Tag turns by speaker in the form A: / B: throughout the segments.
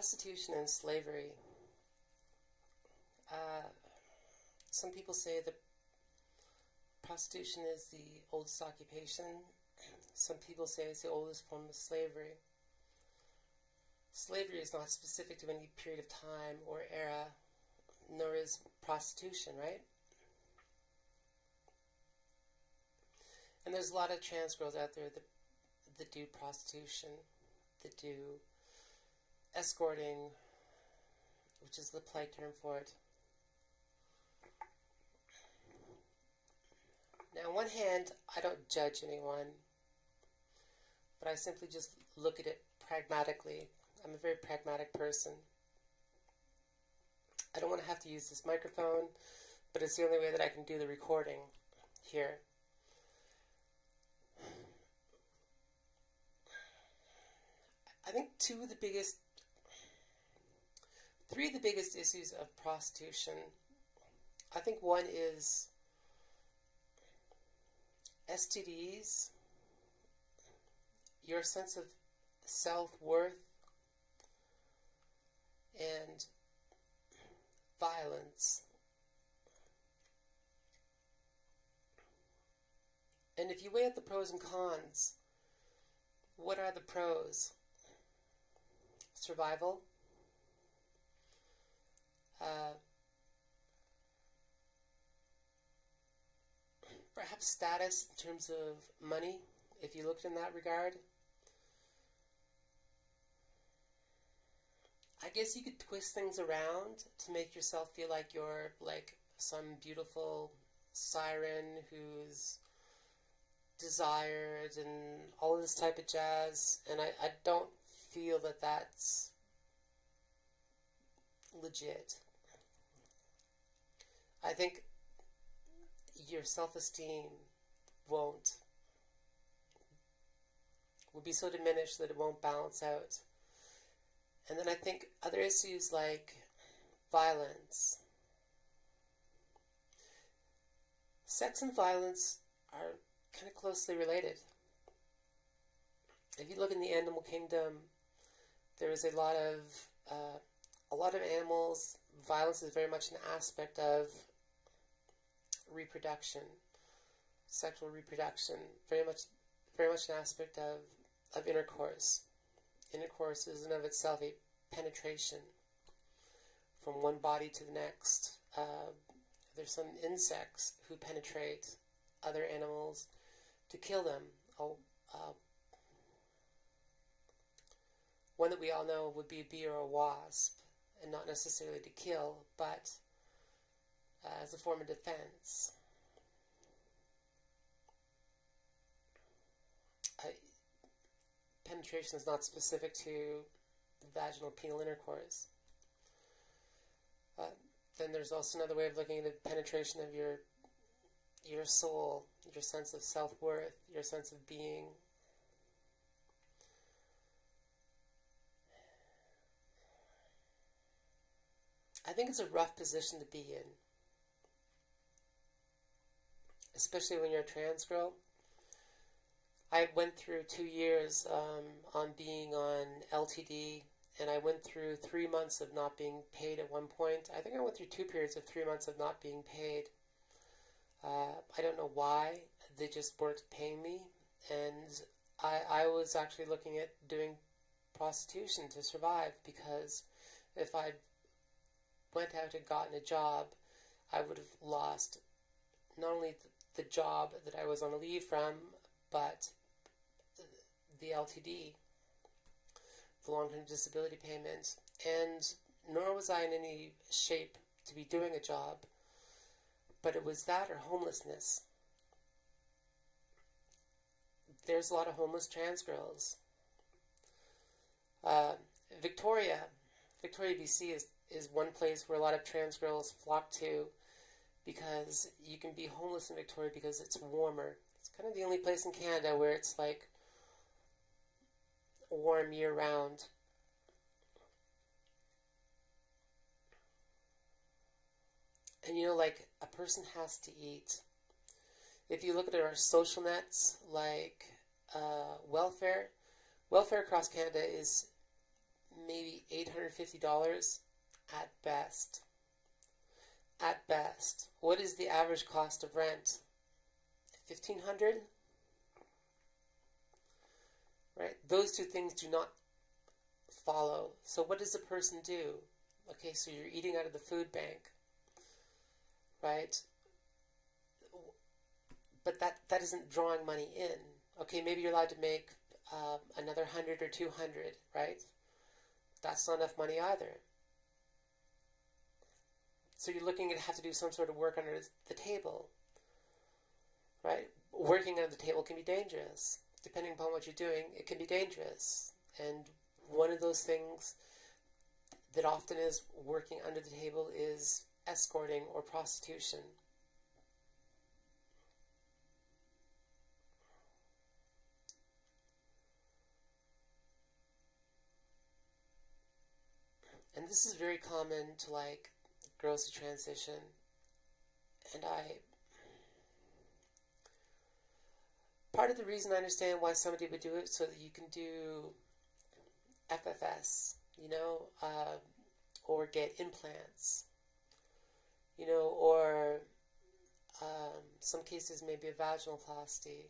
A: Prostitution and slavery. Some people say that prostitution is the oldest occupation. Some people say it's the oldest form of slavery. Slavery is not specific to any period of time or era, nor is prostitution, right? And there's a lot of trans girls out there that do prostitution, that do escorting, which is the polite term for it. Now, on one hand, I don't judge anyone, but I simply just look at it pragmatically. I'm a very pragmatic person. I don't want to have to use this microphone, but it's the only way that I can do the recording here. I think three of the biggest issues of prostitution, I think one is STDs, your sense of self-worth, and violence. And if you weigh out the pros and cons, what are the pros? Survival, perhaps status in terms of money, if you looked in that regard. I guess you could twist things around to make yourself feel like you're like some beautiful siren who's desired and all of this type of jazz, and I don't feel that that's legit. I think your self-esteem will be so diminished that it won't balance out. And then I think other issues like violence. Sex and violence are kind of closely related. If you look in the animal kingdom, there is a lot of animals. Violence is very much an aspect of reproduction, sexual reproduction. Very much an aspect of intercourse. Intercourse is in and of itself a penetration from one body to the next. There's some insects who penetrate other animals to kill them. One that we all know would be a bee or a wasp, and not necessarily to kill, but as a form of defense. Penetration is not specific to vaginal penile intercourse. Then there's also another way of looking at the penetration of your soul, your sense of self-worth, your sense of being. I think it's a rough position to be in, especially when you're a trans girl. I went through 2 years on being on LTD, and I went through 3 months of not being paid at one point. I think I went through 2 periods of 3 months of not being paid. I don't know why. They just weren't paying me, and I was actually looking at doing prostitution to survive, because if I went out and gotten a job, I would have lost not only the job that I was on leave from, but the LTD, the long-term disability payment, and nor was I in any shape to be doing a job, but it was that or homelessness. There's a lot of homeless trans girls. Victoria, BC is one place where a lot of trans girls flock to, because you can be homeless in Victoria because it's warmer. It's kind of the only place in Canada where it's like warm year-round. And you know, like, a person has to eat. If you look at our social nets, like welfare across Canada is maybe $850 at best. At best. What is the average cost of rent? $1,500? Right? Those two things do not follow. So what does a person do? Okay, so you're eating out of the food bank, right? But that isn't drawing money in. Okay, maybe you're allowed to make another 100 or 200, right? That's not enough money either. So you're looking at have to do some sort of work under the table, right? Working under the table can be dangerous. Depending upon what you're doing, it can be dangerous. And one of those things that often is working under the table is escorting or prostitution. And this is very common to like girls who transition. And part of the reason I understand why somebody would do it so that you can do FFS, or get implants, or some cases maybe a vaginoplasty,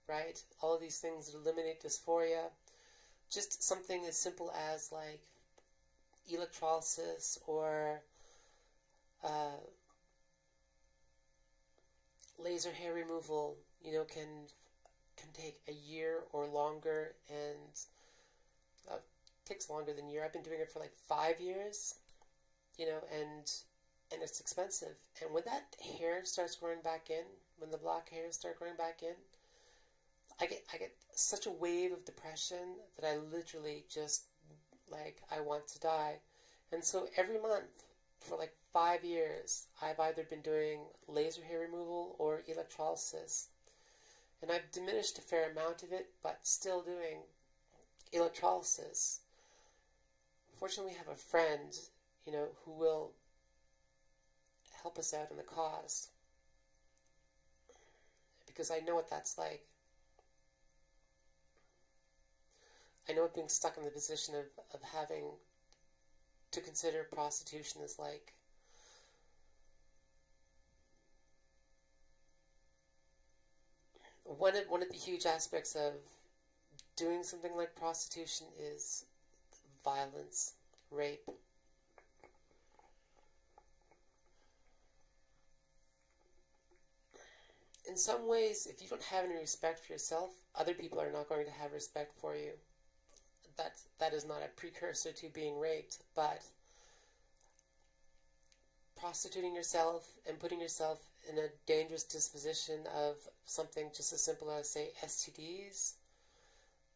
A: right? All of these things that eliminate dysphoria. Just something as simple as like electrolysis or laser hair removal, can take a year or longer, and takes longer than a year. I've been doing it for like 5 years, and it's expensive. And when that hair starts growing back in, when the black hairs start growing back in, I get such a wave of depression that I literally just I want to die. And so every month for like 5 years, I've either been doing laser hair removal or electrolysis. And I've diminished a fair amount of it, but still doing electrolysis. Fortunately, we have a friend, who will help us out in the cost. Because I know what that's like. I know what being stuck in the position of having to consider prostitution is like. One of the huge aspects of doing something like prostitution is violence, rape. In some ways, if you don't have any respect for yourself, other people are not going to have respect for you. That is not a precursor to being raped, but prostituting yourself and putting yourself in a dangerous disposition of something just as simple as, say, STDs,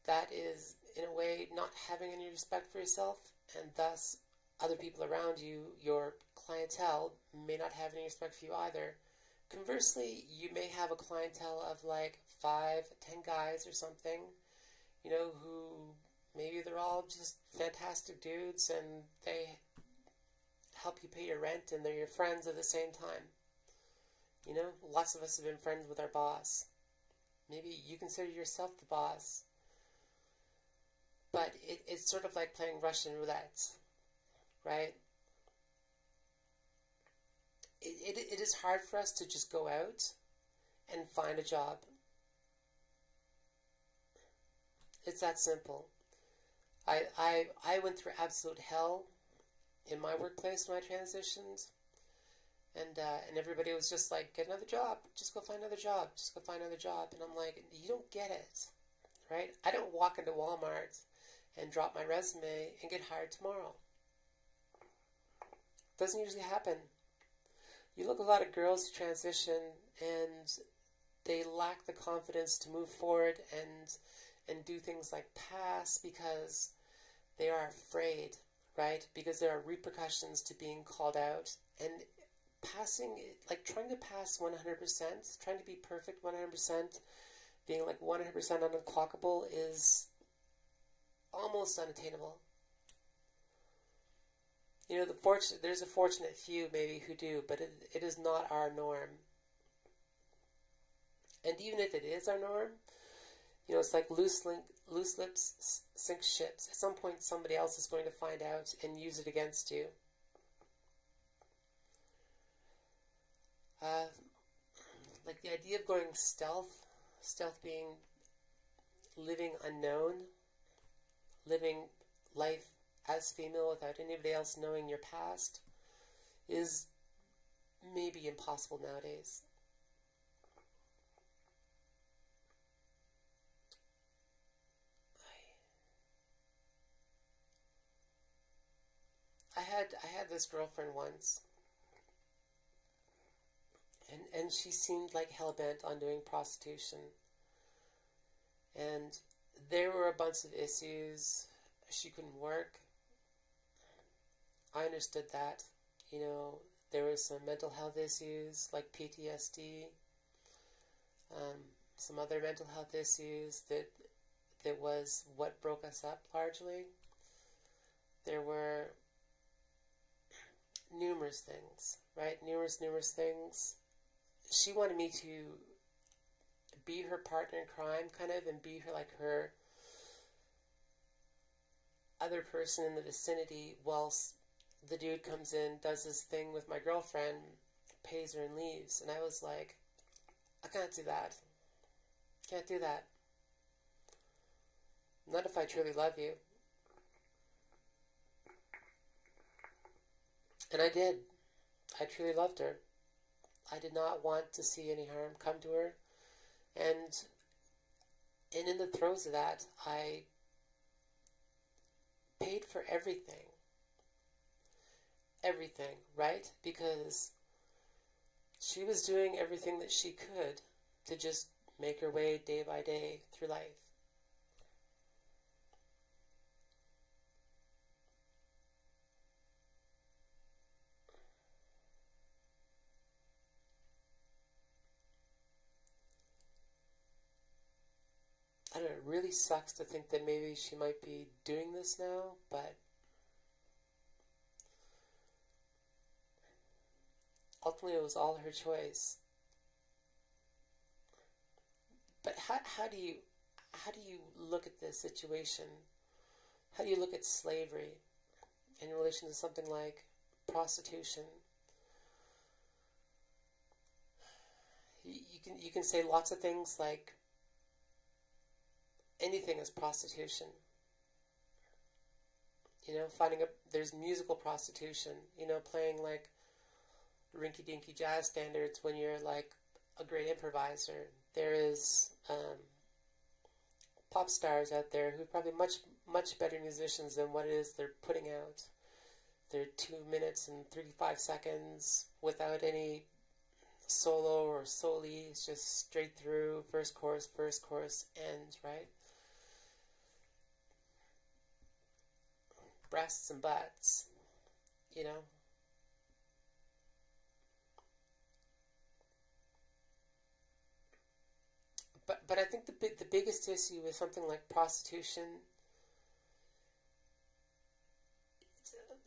A: that is, in a way, not having any respect for yourself, and thus other people around you, your clientele, may not have any respect for you either. Conversely, you may have a clientele of like 5, 10 guys or something, who maybe they're all just fantastic dudes and they help you pay your rent and they're your friends at the same time. Lots of us have been friends with our boss. Maybe you consider yourself the boss. But it's sort of like playing Russian roulette, right? It is hard for us to just go out and find a job. It's that simple. I went through absolute hell in my workplace when I transitioned, and everybody was just like, get another job, just go find another job, just go find another job, and I'm like, you don't get it, right? I don't walk into Walmart and drop my resume and get hired tomorrow. Doesn't usually happen. You look at a lot of girls who transition and they lack the confidence to move forward and do things like pass because they are afraid, right? Because there are repercussions to being called out. And passing, like trying to pass 100%, trying to be perfect 100%, being like 100% unclockable is almost unattainable. There's a fortunate few maybe who do, but it is not our norm. And even if it is our norm, You know, it's like loose lips sink ships. At some point, somebody else is going to find out and use it against you. Like the idea of going stealth being living unknown, living life as female without anybody else knowing your past, is maybe impossible nowadays. I had this girlfriend once, and she seemed like hell-bent on doing prostitution. And there were a bunch of issues. She couldn't work. I understood that. You know, there were some mental health issues like PTSD, some other mental health issues that was what broke us up largely. There were numerous things, right? Numerous things. She wanted me to be her partner in crime, kind of, and be her, like, her other person in the vicinity, whilst the dude comes in, does his thing with my girlfriend, pays her and leaves. And I was like, I can't do that. Can't do that. Not if I truly love you. And I did. I truly loved her. I did not want to see any harm come to her. And in the throes of that, I paid for everything. Everything, right? Because she was doing everything that she could to just make her way day by day through life. I don't know, it really sucks to think that maybe she might be doing this now, but ultimately it was all her choice. But how do you look at this situation? How do you look at slavery in relation to something like prostitution? You can say lots of things, like anything is prostitution. You know, there's musical prostitution, you know, playing like rinky-dinky jazz standards when you're like a great improviser. There is pop stars out there who are probably much better musicians than what it is they're putting out. They're 2 minutes and 35 seconds without any solo or soli. It's just straight through, first chorus, end, right? Breasts and butts, you know. But I think the biggest issue with something like prostitution,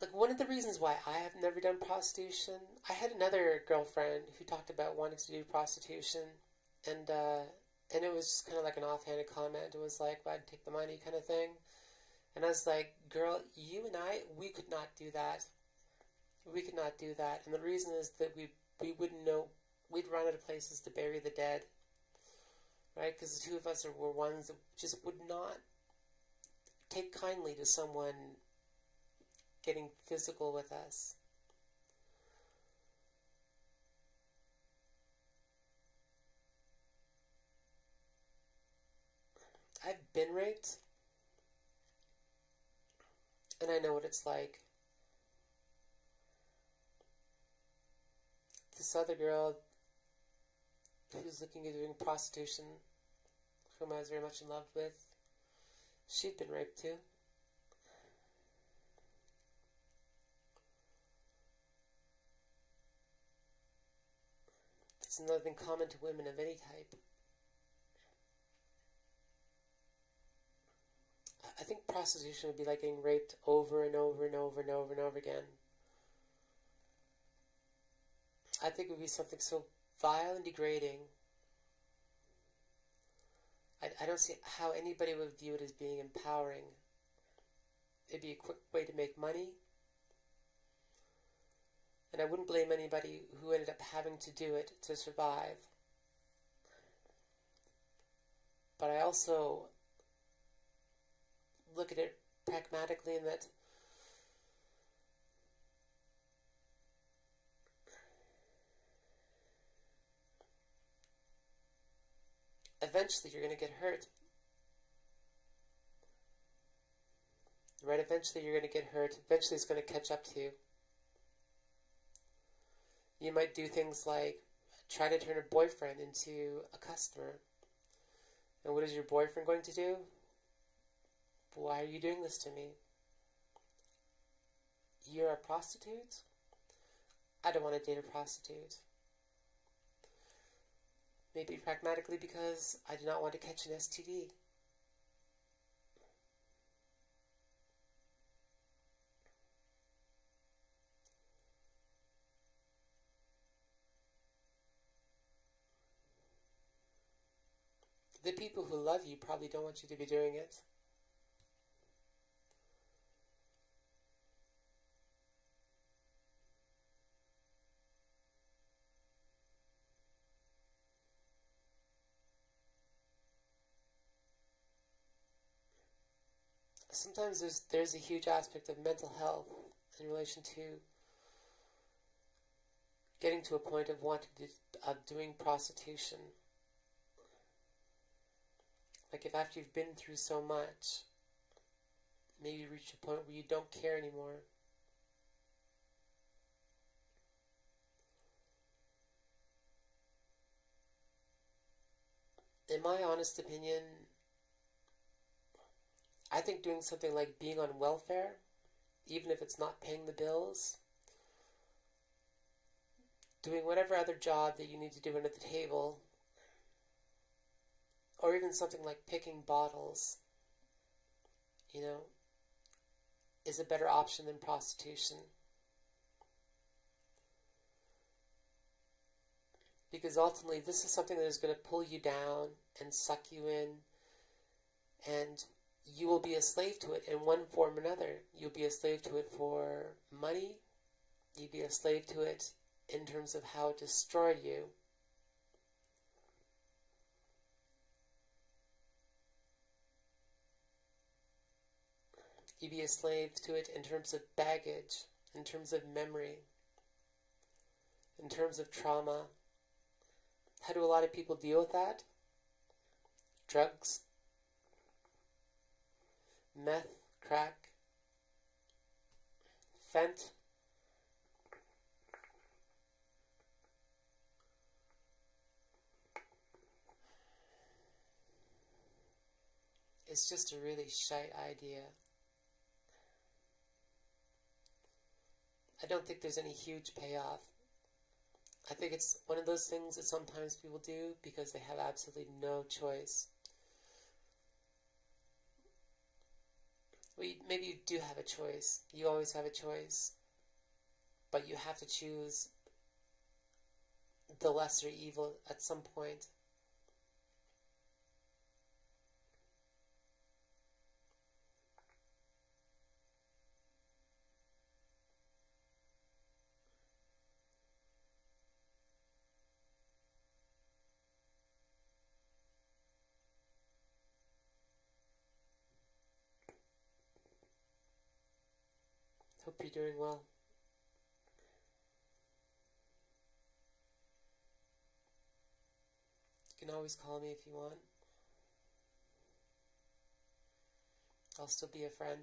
A: like one of the reasons why I have never done prostitution, I had another girlfriend who talked about wanting to do prostitution, and it was just kind of like an offhanded comment. It was like, well, I'd take the money kind of thing. And I was like, girl, you and I, we could not do that. We could not do that. And the reason is that we wouldn't know, we'd run out of places to bury the dead. Right? Because the two of us were ones that just would not take kindly to someone getting physical with us. I've been raped, and I know what it's like. This other girl who's looking at doing prostitution, whom I was very much in love with, she'd been raped too. It's another thing common to women of any type. I think prostitution would be like getting raped over and over and over and over and over again. I think it would be something so vile and degrading. I don't see how anybody would view it as being empowering. It'd be a quick way to make money. And I wouldn't blame anybody who ended up having to do it to survive. But I also look at it pragmatically in that eventually you're going to get hurt. Right? Eventually you're going to get hurt. Eventually it's going to catch up to you. You might do things like try to turn a boyfriend into a customer. And what is your boyfriend going to do? Why are you doing this to me? You're a prostitute? I don't want to date a prostitute. Maybe pragmatically because I do not want to catch an STD. The people who love you probably don't want you to be doing it. Sometimes there's a huge aspect of mental health in relation to getting to a point of doing prostitution. Like if after you've been through so much, maybe you reach a point where you don't care anymore. In my honest opinion, I think doing something like being on welfare, even if it's not paying the bills, doing whatever other job that you need to do under the table, or even something like picking bottles, is a better option than prostitution. Because ultimately, this is something that is going to pull you down and suck you in, and you will be a slave to it in one form or another. You'll be a slave to it for money. You'll be a slave to it in terms of how it destroyed you. You'd be a slave to it in terms of baggage, in terms of memory, in terms of trauma. How do a lot of people deal with that? Drugs, meth, crack, fent. It's just a really shite idea. I don't think there's any huge payoff. I think it's one of those things that sometimes people do because they have absolutely no choice. Well, maybe you do have a choice. You always have a choice. But you have to choose the lesser evil at some point. Hope you're doing well. You can always call me if you want. I'll still be a friend.